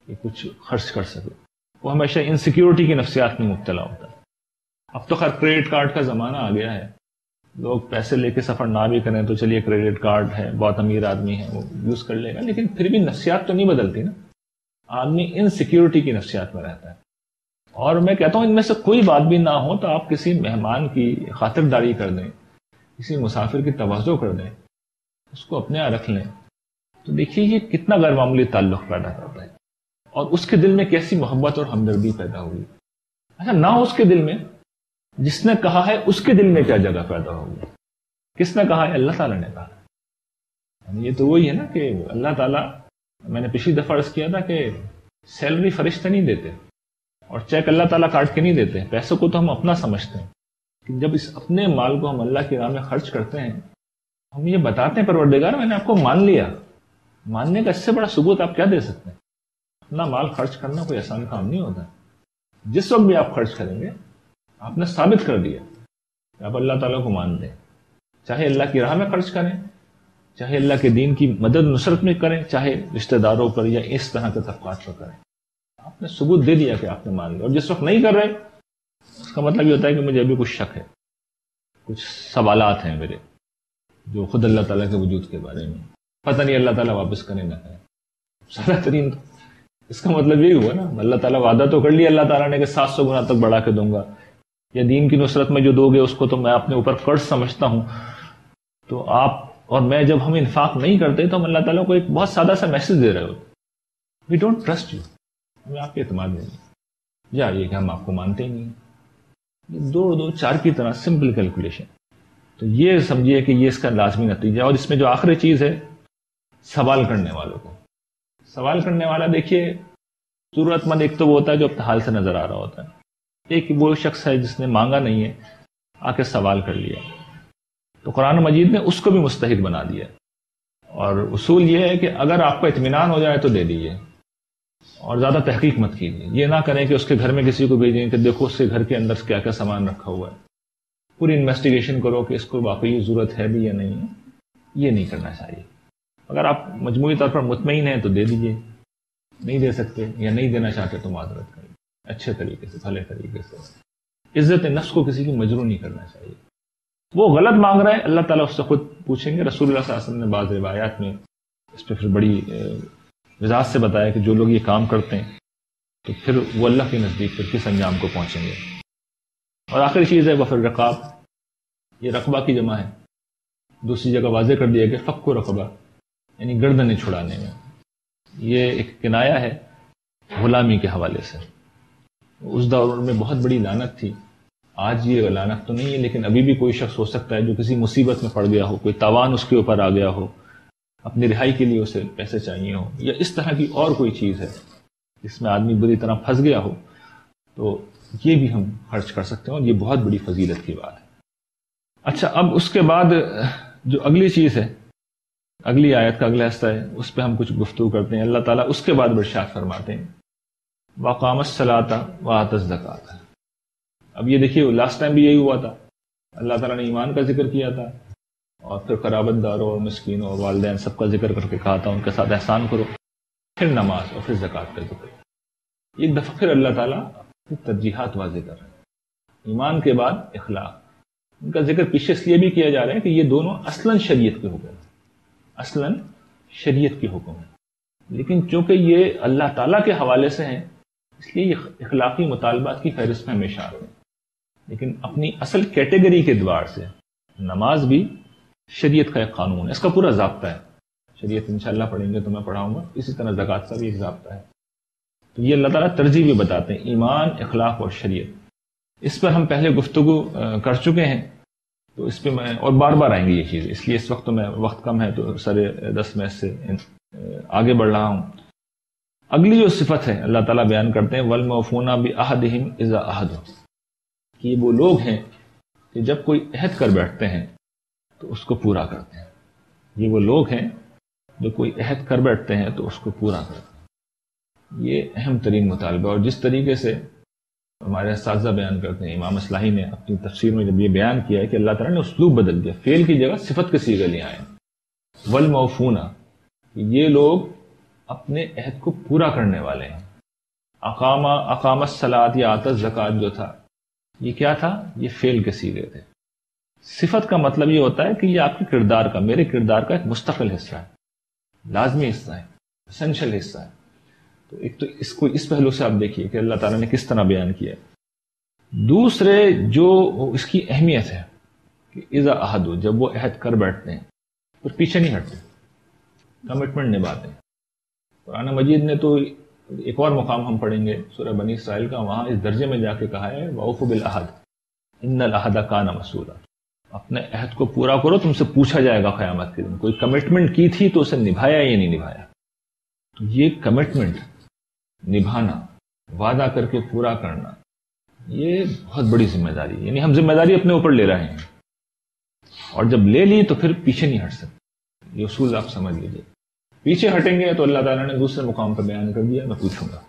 کہ کچھ خرچ کر سکے. وہ ہمیشہ انسیکیورٹی کی نفسیات میں مبتلا ہوتا ہے. اب تو خیر کریڈٹ کارڈ کا زمانہ آ گیا ہے، لوگ پیسے لے کے سفر نہ بھی کریں تو چلیے کریڈٹ کارڈ ہے، بہت امیر آدمی ہے وہ یوز کر لے گا، لیکن پھر بھی نفسیات تو نہیں بدلتی نا. آدمی انسیکیورٹی کی نفسیات میں رہتا ہے. اور میں کہتا ہوں ان میں سے کوئی بات بھی نہ ہو تو آپ کسی مہمان کی خاطرداری کر دیں، کسی مسافر کی توجہ کر دیں، اس کو اپنے یہاں رکھ لیں، تو دیکھیے یہ کتنا غیر معمولی تعلق پیدا کرتا ہے، اور اس کے دل میں کیسی محبت اور ہمدردی پیدا ہوئی. اچھا، نہ اس کے دل میں، جس نے کہا ہے اس کے دل میں کیا جگہ پیدا ہوگی؟ کس نے کہا ہے؟ اللہ تعالیٰ نے کہا. یہ تو وہی ہے نا کہ اللہ تعالیٰ، میں نے پچھلی دفعہ عرض کیا تھا کہ سیلری فرشتے نہیں دیتے اور چیک اللہ تعالیٰ کاٹ کے نہیں دیتے. پیسوں کو تو ہم اپنا سمجھتے ہیں، کہ جب اس اپنے مال کو ہم اللہ کی راہ میں خرچ کرتے ہیں، ہم یہ بتاتے ہیں پروردگار میں نے آپ کو مان لیا. ماننے کا اس سے بڑا ثبوت آپ کیا دے سکتے ہیں؟ اپنا مال خرچ کرنا کوئی آسان کام نہیں ہوتا. جس وقت بھی آپ خرچ کریں گے آپ نے ثابت کر دیا کہ آپ اللہ تعالیٰ کو مان دیں. چاہے اللہ کی راہ میں خرچ کریں، چاہے اللہ کے دین کی مدد نصرت میں کریں، چاہے رشتہ داروں پر یا اس طرح کے طبقات پر کریں، آپ نے ثبوت دے دیا کہ آپ نے مان لیا. اور جس وقت نہیں کر رہے، اس کا مطلب یہ ہوتا ہے کہ مجھے ابھی کچھ شک ہے، کچھ سوالات ہیں میرے جو خود اللہ تعالیٰ کے وجود کے بارے میں. پتہ نہیں اللہ تعالیٰ واپس کریں نہ کریں. سارا ترین تو اس کا مطلب یہی ہوا نا، اللہ تعالیٰ وعدہ تو کر لیا اللہ تعالیٰ نے کہ 700 گنا تک بڑھا کے دوں گا، یا دین کی نصرت میں جو دو گے اس کو تو میں اپنے اوپر قرض سمجھتا ہوں. تو آپ اور میں جب ہم انفاق نہیں کرتے تو ہم اللہ تعالیٰ کو ایک بہت سادہ سا میسج دے رہے ہوتے، وی ڈونٹ ٹرسٹ یو، ہمیں آپ پہ اعتماد نہیں، یا یہ کہ ہم آپ کو مانتے ہی نہیں. 2 2 4 کی طرح سمپل کیلکولیشن. تو یہ سمجھیے کہ یہ اس کا لازمی نتیجہ ہے۔ اور اس میں جو آخری چیز ہے، سوال کرنے والوں کو، سوال کرنے والا دیکھیے ضرورت مند ایک تو وہ ہوتا ہے جو اپنے حال سے نظر آ رہا ہوتا ہے، ایک وہ شخص ہے جس نے مانگا نہیں ہے، آ کے سوال کر لیا، تو قرآن مجید نے اس کو بھی مستحق بنا دیا۔ اور اصول یہ ہے کہ اگر آپ کو اطمینان ہو جائے تو دے دیجیے، اور زیادہ تحقیق مت کیجیے۔ یہ نہ کریں کہ اس کے گھر میں کسی کو بھیجیں کہ دیکھو اس کے گھر کے اندر کیا کیا سامان رکھا ہوا ہے، پوری انویسٹیگیشن کرو کہ اس کو واقعی ضرورت ہے بھی یا نہیں ہے، یہ نہیں کرنا چاہیے۔ اگر آپ مجموعی طور پر مطمئن ہیں تو دے دیجیے، نہیں دے سکتے یا نہیں دینا چاہتے تو معذرت کریں، اچھے طریقے سے، بھلے طریقے سے۔ عزت نفس کو کسی کی مجروح نہیں کرنا چاہیے۔ وہ غلط مانگ رہا ہے، اللہ تعالیٰ اس سے خود پوچھیں گے۔ رسول اللہ صلی اللہ علیہ وسلم نے بعض روایات میں اس پہ پھر بڑی وضاحت سے بتایا کہ جو لوگ یہ کام کرتے ہیں تو پھر وہ اللہ کے نزدیک پھر کس انجام کو پہنچیں گے۔ اور آخری چیز ہے وفر رقاب، یہ رقبہ کی جمع ہے، دوسری جگہ واضح کر دیا کہ فک و رقبہ یعنی گردنیں چھڑانے میں، یہ ایک کنایا ہے غلامی کے حوالے سے۔ اس دور میں بہت بڑی لعنت تھی، آج یہ لعنت تو نہیں ہے لیکن ابھی بھی کوئی شخص ہو سکتا ہے جو کسی مصیبت میں پڑ گیا ہو، کوئی تاوان اس کے اوپر آ گیا ہو، اپنی رہائی کے لیے اسے پیسے چاہیے ہو، یا اس طرح کی اور کوئی چیز ہے جس میں آدمی بری طرح پھنس گیا ہو، تو یہ بھی ہم خرچ کر سکتے ہیں، اور یہ بہت بڑی فضیلت کی بات ہے۔ اچھا، اب اس کے بعد جو اگلی چیز ہے، اگلی آیت کا اگلا حصہ ہے، اس پہ ہم کچھ گفتگو کرتے ہیں۔ اللہ تعالیٰ اس کے بعد ارشاد فرماتے ہیں وَأَقَامَ الصَّلَاةَ وَآتَى الزَّكَاةَ۔ اب یہ دیکھیے لاسٹ ٹائم بھی یہی ہوا تھا، اللہ تعالیٰ نے ایمان کا ذکر کیا تھا، اور پھر قرابت داروں اور مسکینوں اور والدین سب کا ذکر کر کے کہا تھا ان کے ساتھ احسان کرو، پھر نماز اور پھر زکوٰۃ کا ذکر۔ ایک دفعہ پھر اللہ تعالیٰ اپنی ترجیحات واضح کر رہے ہیں، ایمان کے بعد اخلاق، ان کا ذکر پیچھے اس لیے بھی کیا جا رہا ہے کہ یہ دونوں اصلاً شریعت کے حکم ہیں، اصلاً شریعت کے حکم ہیں، لیکن چونکہ یہ اللہ تعالیٰ کے حوالے سے ہیں اس لیے یہ اخلاقی مطالبات کی فہرست میں ہمیشہ آتے ہیں، لیکن اپنی اصل کیٹیگری کے اعتبار سے نماز بھی شریعت کا ایک قانون ہے، اس کا پورا ضابطہ ہے۔ شریعت انشاءاللہ پڑھیں گے تو میں پڑھاؤں گا، اسی طرح زکوٰۃ کا بھی ایک ضابطہ ہے۔ تو یہ اللہ تعالیٰ ترجیح بھی بتاتے ہیں، ایمان، اخلاق اور شریعت۔ اس پر ہم پہلے گفتگو کر چکے ہیں، تو اس پہ میں اور بار بار آئیں گے یہ چیز، اس لیے اس وقت تو میں وقت کم ہے تو 10:30 میں سے آگے بڑھ رہا ہوں۔ اگلی جو صفت ہے اللہ تعالیٰ بیان کرتے ہیں وَالْمَوْفُونَ بِعَهْدِهِمْ إِذَا عَهَدُوا، کہ وہ لوگ ہیں کہ جب کوئی عہد کر بیٹھتے ہیں تو اس کو پورا کرتے ہیں۔ یہ وہ لوگ ہیں جو کوئی عہد کر بیٹھتے ہیں تو اس کو پورا کرتے ہیں، یہ اہم ترین مطالبہ۔ اور جس طریقے سے ہمارے اساتذہ بیان کرتے ہیں، امام اصلاحی نے اپنی تفسیر میں جب یہ بیان کیا ہے کہ اللہ تعالیٰ نے اسلوب بدل دیا، فعل کی جگہ صفت کے صیغے لے آئے، والموفون، یہ لوگ اپنے عہد کو پورا کرنے والے ہیں۔ اقام الصلاۃ یا آتى الزکوٰۃ جو تھا یہ کیا تھا؟ یہ فعل کے صیغے تھے۔ صفت کا مطلب یہ ہوتا ہے کہ یہ آپ کے کردار کا، میرے کردار کا ایک مستقل حصہ ہے، لازمی حصہ ہے، اسینشل حصہ ہے۔ تو ایک تو اس پہلو سے آپ دیکھیے کہ اللہ تعالیٰ نے کس طرح بیان کیا۔ دوسرے جو اس کی اہمیت ہے کہ اذا عہدوا، جب وہ عہد کر بیٹھتے ہیں پھر پیچھے نہیں ہٹتے، کمٹمنٹ نبھاتے ہیں۔ قرآن مجید نے تو ایک اور مقام ہم پڑھیں گے سورہ بنی اسرائیل کا، وہاں اس درجے میں جا کے کہا ہے وَأَوْفُوا بِالْعَهْدِ إِنَّ الْعَهْدَ كَانَ مَسْئُولًا، اپنے عہد کو پورا کرو، تم سے پوچھا جائے گا قیامت کے دن۔ کوئی کمٹمنٹ کی تھی تو اسے نبھایا یا نہیں نبھایا؟ تو یہ کمٹمنٹ نبھانا، وعدہ کر کے پورا کرنا، یہ بہت بڑی ذمہ داری ہے، یعنی ہم ذمہ داری اپنے اوپر لے رہے ہیں، اور جب لے لی تو پھر پیچھے نہیں ہٹ سکتے۔ یہ اصول آپ سمجھ لیجیے، پیچھے ہٹیں گے تو اللہ تعالیٰ نے دوسرے مقام پر بیان کر دیا میں پوچھوں گا۔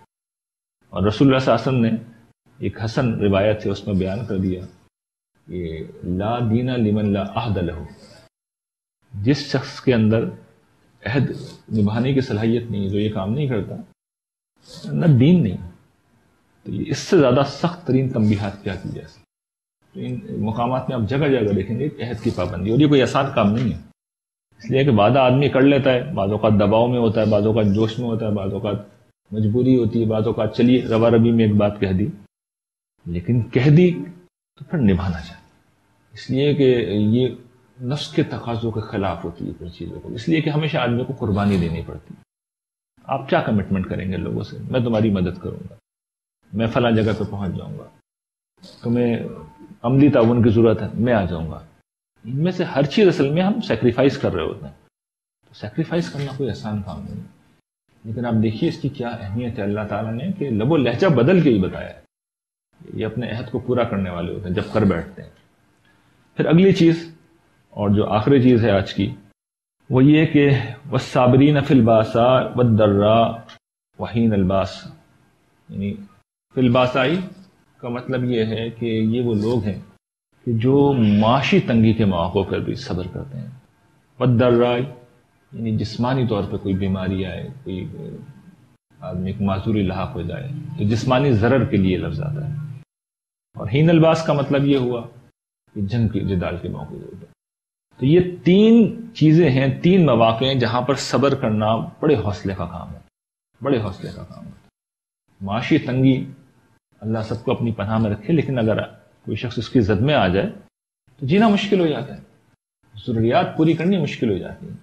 اور رسول اللہ صلی اللہ علیہ وسلم نے ایک حسن روایت ہے اس میں بیان کر دیا کہ لا دین لمن لا عہد لہ، جس شخص کے اندر عہد نبھانے کی صلاحیت نہیں ہے، جو یہ کام نہیں کرتا، نہ دین نہیں۔ تو یہ اس سے زیادہ سخت ترین تنبیہات کیا کی جائے۔ تو ان مقامات میں آپ جگہ جگہ دیکھیں گے عہد کی پابندی، اور یہ کوئی آسان کام نہیں ہے، اس لیے کہ وعدہ آدمی کر لیتا ہے، بعض اوقات دباؤ میں ہوتا ہے، بعض اوقات جوش میں ہوتا ہے، بعض اوقات مجبوری ہوتی ہے، بعض اوقات چلیے روا ربی میں ایک بات کہہ دی، لیکن کہہ دی تو پھر نبھانا چاہیے، اس لیے کہ یہ نفس کے تقاضوں کے خلاف ہوتی ہے پھر چیزوں کو، اس لیے کہ ہمیشہ آدمی کو قربانی دینی پڑتی ہے۔ آپ کیا کمٹمنٹ کریں گے لوگوں سے؟ میں تمہاری مدد کروں گا، میں فلاں جگہ پہ پہنچ جاؤں گا، تمہیں عملی تعاون کی ضرورت ہے میں آ جاؤں گا، ان میں سے ہر چیز اصل میں ہم سیکریفائس کر رہے ہوتے ہیں. تو سیکریفائس کرنا کوئی آسان کام نہیں ہے. لیکن آپ دیکھیے اس کی کیا اہمیت ہے اللہ تعالیٰ نے کہ لب و لہجہ بدل کے ہی بتایا ہے. یہ اپنے عہد کو پورا کرنے والے ہوتے ہیں جب کر بیٹھتے ہیں. پھر اگلی چیز اور جو آخری چیز ہے آج کی وہ یہ کہ والصابرین فی الباساء والضراء وحین الباس. یعنی فی الباساء کا مطلب یہ ہے کہ یہ وہ لوگ ہیں کہ جو معاشی تنگی کے مواقع پر بھی صبر کرتے ہیں. والضراء یعنی جسمانی طور پہ کوئی بیماری آئے, کوئی آدمی کو معذوری لاحق ہو جائے تو جسمانی ضرر کے لیے لفظ آتا ہے. اور حین الباس کا مطلب یہ ہوا کہ جنگ کی جدال کے موقع پر. تو یہ 3 چیزیں ہیں, 3 مواقع ہیں جہاں پر صبر کرنا بڑے حوصلے کا کام ہے, بڑے حوصلے کا کام ہے. معاشی تنگی اللہ سب کو اپنی پناہ میں رکھے, لیکن اگر کوئی شخص اس کی زد میں آ جائے تو جینا مشکل ہو جاتا ہے, ضروریات پوری کرنی مشکل ہو جاتی ہے.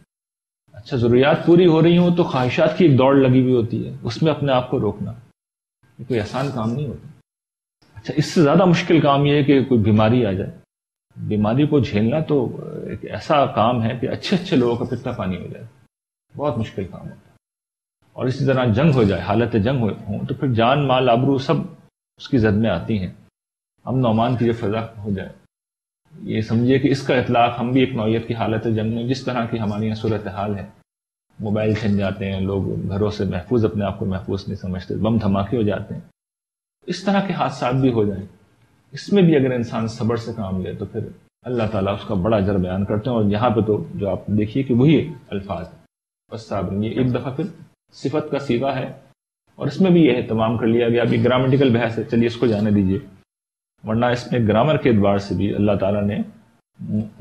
اچھا ضروریات پوری ہو رہی ہوں تو خواہشات کی ایک دوڑ لگی ہوئی ہوتی ہے, اس میں اپنے آپ کو روکنا یہ کوئی آسان کام نہیں ہوتا. اچھا اس سے زیادہ مشکل کام یہ ہے کہ کوئی بیماری آ جائے. بیماری کو جھیلنا تو ایک ایسا کام ہے کہ اچھے اچھے لوگوں کا پتا پانی ہو جائے, بہت مشکل کام ہوتا ہے. اور اسی طرح جنگ ہو جائے, حالت جنگ ہوں تو پھر جان مال آبرو سب اس کی زد میں آتی ہیں. امن و امان کی جو فضا ہو جائے, یہ سمجھیے کہ اس کا اطلاق ہم بھی ایک نوعیت کی حالت جنگ میں, جس طرح کی ہماری یہاں صورتحال ہے, موبائل چھن جاتے ہیں, لوگ گھروں سے محفوظ اپنے آپ کو محفوظ نہیں سمجھتے, بم دھماکے ہو جاتے ہیں, اس طرح کے حادثات بھی ہو جائیں. اس میں بھی اگر انسان صبر سے کام لے تو پھر اللہ تعالیٰ اس کا بڑا اجر بیان کرتے ہیں. اور یہاں پہ تو جو آپ دیکھیے کہ وہی الفاظ ہیں والصابرین, یہ ایک دفعہ پھر صفت کا صیغہ ہے, اور اس میں بھی یہ اہتمام کر لیا گیا. ابھی گرامٹیکل بحث ہے, چلیے اس کو جانے دیجیے, ورنہ اس میں گرامر کے اعتبار سے بھی اللہ تعالیٰ نے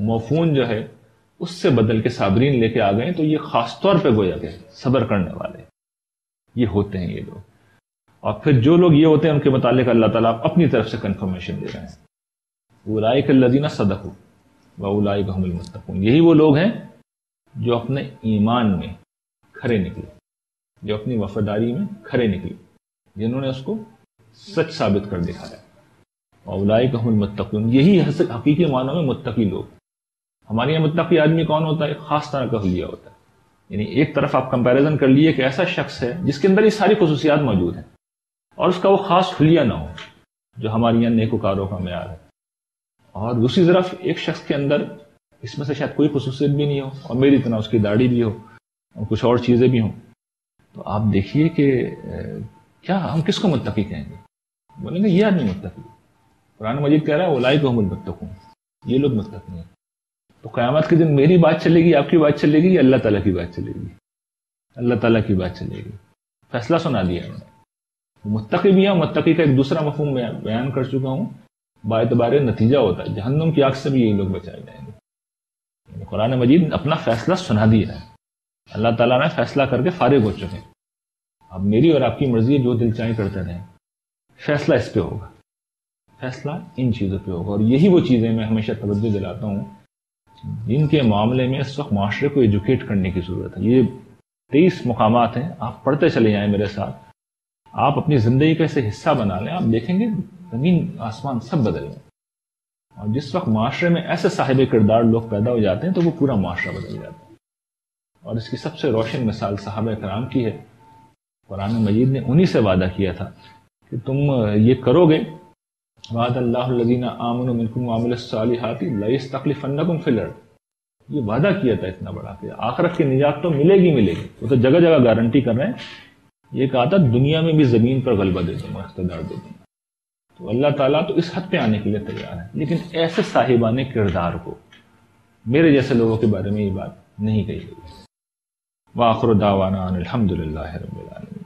موفون جو ہے اس سے بدل کے صابرین لے کے آ گئے. تو یہ خاص طور پہ گویا کہ صبر کرنے والے یہ ہوتے ہیں یہ لوگ. اور پھر جو لوگ یہ ہوتے ہیں ان کے متعلق اللہ تعالیٰ اپنی طرف سے کنفرمیشن دے رہے ہیں, اولئک الذین صدقوا واولئک هم المتقون. یہی وہ لوگ ہیں جو اپنے ایمان میں کھرے نکلے, جو اپنی وفاداری میں کھرے نکلے, جنہوں نے اس کو سچ ثابت کر دکھایا. اولئک هم المتقون, یہی حقیقی معنوں میں متقی لوگ. ہمارے یہاں متقی آدمی کون ہوتا ہے؟ خاص طرح کا حلیہ ہوتا ہے. یعنی ایک طرف آپ کمپیریزن کر لیے کہ ایسا شخص ہے جس کے اندر یہ ساری خصوصیات موجود ہیں اور اس کا وہ خاص حلیہ نہ ہو جو ہمارے یہاں نیکوکاروں کا معیار ہے. اور دوسری طرف ایک شخص کے اندر اس میں سے شاید کوئی خصوصیت بھی نہیں ہو اور میری طرح اس کی داڑھی بھی ہو اور کچھ اور چیزیں بھی ہوں. تو آپ دیکھیے کہ کیا ہم کس کو متقی کہیں گے؟ بولیں گے یہ آدمی متقی. قرآن مجید کہہ رہا ہے اولئک هم المتقون, یہ لوگ متقی ہیں. تو قیامت کے دن میری بات چلے گی, آپ کی بات چلے گی, یا اللہ تعالیٰ کی بات چلے گی؟ اللہ تعالیٰ کی بات چلے گی. فیصلہ سنا دیا میں نے. متقی بھی ہے, متقی کا ایک دوسرا مفہوم میں بیان کر چکا ہوں, باعتبار نتیجہ ہوتا ہے. جہنم کی آگ سے بھی یہی لوگ بچائے جائیں گے. قرآن مجید نے اپنا فیصلہ سنا دیا ہے, اللہ تعالیٰ نے فیصلہ کر کے فارغ ہو چکے ہیں. اب میری اور آپ کی مرضی جو دل چاہیں کرتے رہیں, فیصلہ اس پہ ہوگا, فیصلہ ان چیزوں پہ ہوگا. اور یہی وہ چیزیں میں ہمیشہ توجہ دلاتا ہوں جن کے معاملے میں اس وقت معاشرے کو ایجوکیٹ کرنے کی ضرورت ہے. یہ 23 مقامات ہیں, آپ پڑھتے چلے جائیں میرے ساتھ, آپ اپنی زندگی کا اسے حصہ بنا لیں, آپ دیکھیں گے زمین آسمان سب بدل گئے. اور جس وقت معاشرے میں ایسے صاحب کردار لوگ پیدا ہو جاتے ہیں تو وہ پورا معاشرہ بدل جاتا ہے. اور اس کی سب سے روشن مثال صحابہ کرام کی ہے. قرآن مجید نے انہی سے وعدہ کیا تھا کہ تم یہ کرو گے, وعد اللہ الذین آمنوا منکم وعملوا الصالحات لیستخلفنکم فی الارض. یہ وعدہ کیا تھا اتنا بڑا کہ آخرت کی نجات تو ملے گی ملے گی. وہ تو جگہ جگہ گارنٹی کر رہے ہیں. یہ کہا تھا دنیا میں بھی زمین پر غلبہ دے دوں گا, اقتدار دے دوں گا. تو اللہ تعالیٰ تو اس حد پہ آنے کے لیے تیار ہے, لیکن ایسے صاحبان کردار کو, میرے جیسے لوگوں کے بارے میں یہ بات نہیں کہی گئی. وآخر دعوانا ان الحمد للہ رب العالمین.